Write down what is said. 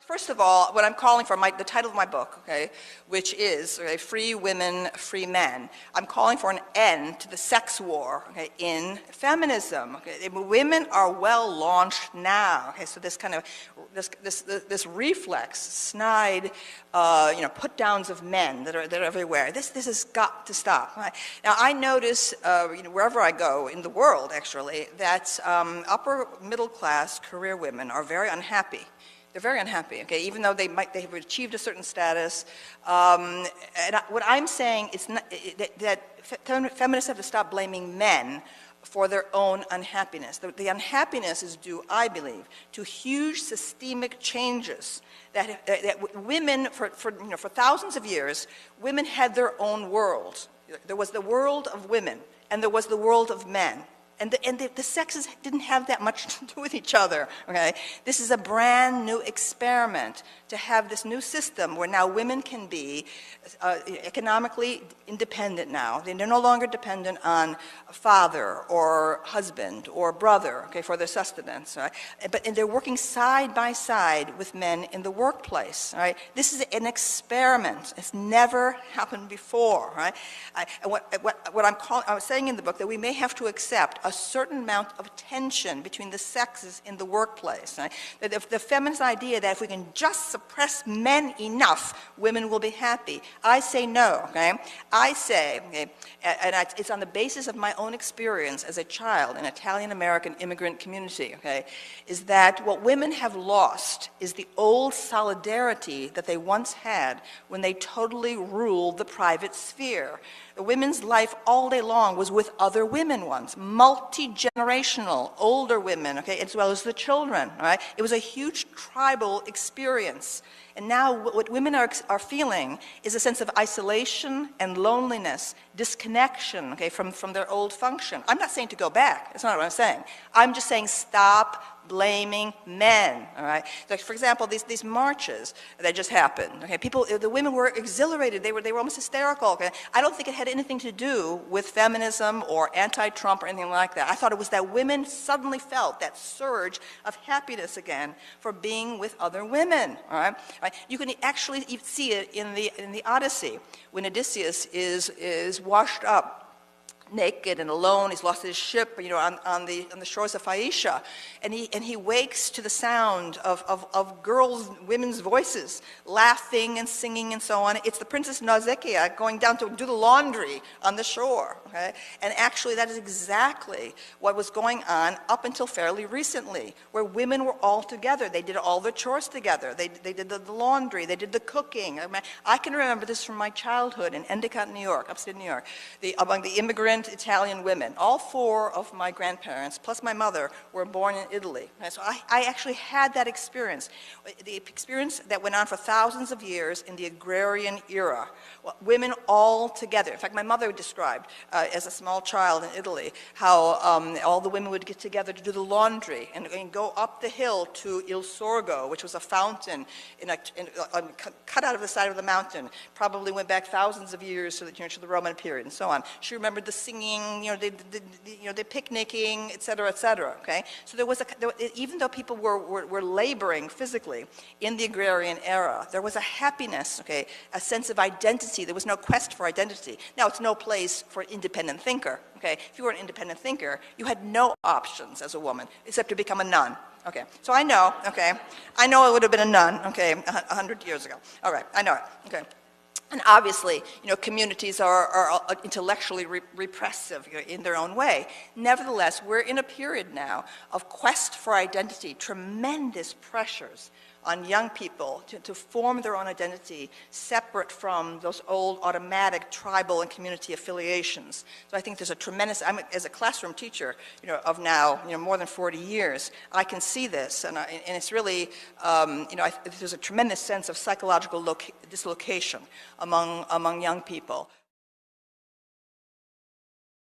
First of all, what I'm calling for, the title of my book, okay, which is Free Women, Free Men, I'm calling for an end to the sex war, okay, in feminism. Okay. Women are well launched now. Okay, so this kind of this reflex, snide, put downs of men that are everywhere. This has got to stop. Right? Now I notice wherever I go in the world, actually, that upper middle class career women are very unhappy. They're very unhappy, okay, even though they have achieved a certain status. What I'm saying is that feminists have to stop blaming men for their own unhappiness. The unhappiness is due, I believe, to huge systemic changes that women, for thousands of years, women had their own world. There was the world of women, and there was the world of men. And the sexes didn't have that much to do with each other, okay? This is a brand new experiment to have this new system where now women can be economically independent now. They're no longer dependent on a father or husband or brother, okay, for their sustenance, right? And they're working side by side with men in the workplace, right? This is an experiment. It's never happened before, right? I was saying in the book that we may have to accept a certain amount of tension between the sexes in the workplace. Right? The feminist idea that if we can just suppress men enough, women will be happy. I say no, okay? I say, okay, it's on the basis of my own experience as a child in an Italian-American immigrant community, okay, is that what women have lost is the old solidarity that they once had when they totally ruled the private sphere. The women's life all day long was with other women once, multi-generational, older women, okay, as well as the children, right? It was a huge tribal experience. And now what women are feeling is a sense of isolation and loneliness, disconnection, okay, from their old function. I'm not saying to go back. That's not what I'm saying. I'm just saying stop blaming men, all right? Like, for example, these marches that just happened, okay? The women were exhilarated. They were almost hysterical, okay? I don't think it had anything to do with feminism or anti-Trump or anything like that. I thought it was that women suddenly felt that surge of happiness again for being with other women, all right? You can actually see it in the Odyssey when Odysseus is washed up naked and alone. He's lost his ship, on the shores of Phaeacia, and he wakes to the sound of women's voices, laughing and singing and so on. It's the Princess Nausicaa going down to do the laundry on the shore, okay? And actually, that is exactly what was going on up until fairly recently, where women were all together. They did all their chores together. They did the laundry. They did the cooking. I can remember this from my childhood in Endicott, New York, upstate New York, among the immigrant Italian women. All four of my grandparents, plus my mother, were born in Italy. And so I actually had that experience, the experience that went on for thousands of years in the agrarian era. Women all together. In fact, my mother described as a small child in Italy how all the women would get together to do the laundry and go up the hill to Il Sorgo, which was a fountain cut out of the side of the mountain. Probably went back thousands of years to the Roman period and so on. She remembered the singing, the picnicking, et cetera, okay? So even though people were laboring physically in the agrarian era, there was a happiness, okay, a sense of identity. There was no quest for identity. Now, it's no place for an independent thinker, okay? If you were an independent thinker, you had no options as a woman except to become a nun. Okay, so I know it would have been a nun, okay, 100 years ago. All right, I know it, okay. And obviously, communities are intellectually repressive in their own way. Nevertheless, we're in a period now of quest for identity, tremendous pressures on young people to form their own identity separate from those old automatic tribal and community affiliations. So I think there's a tremendous, as a classroom teacher, of now, more than 40 years, I can see this, and it's really, there's a tremendous sense of psychological dislocation among young people.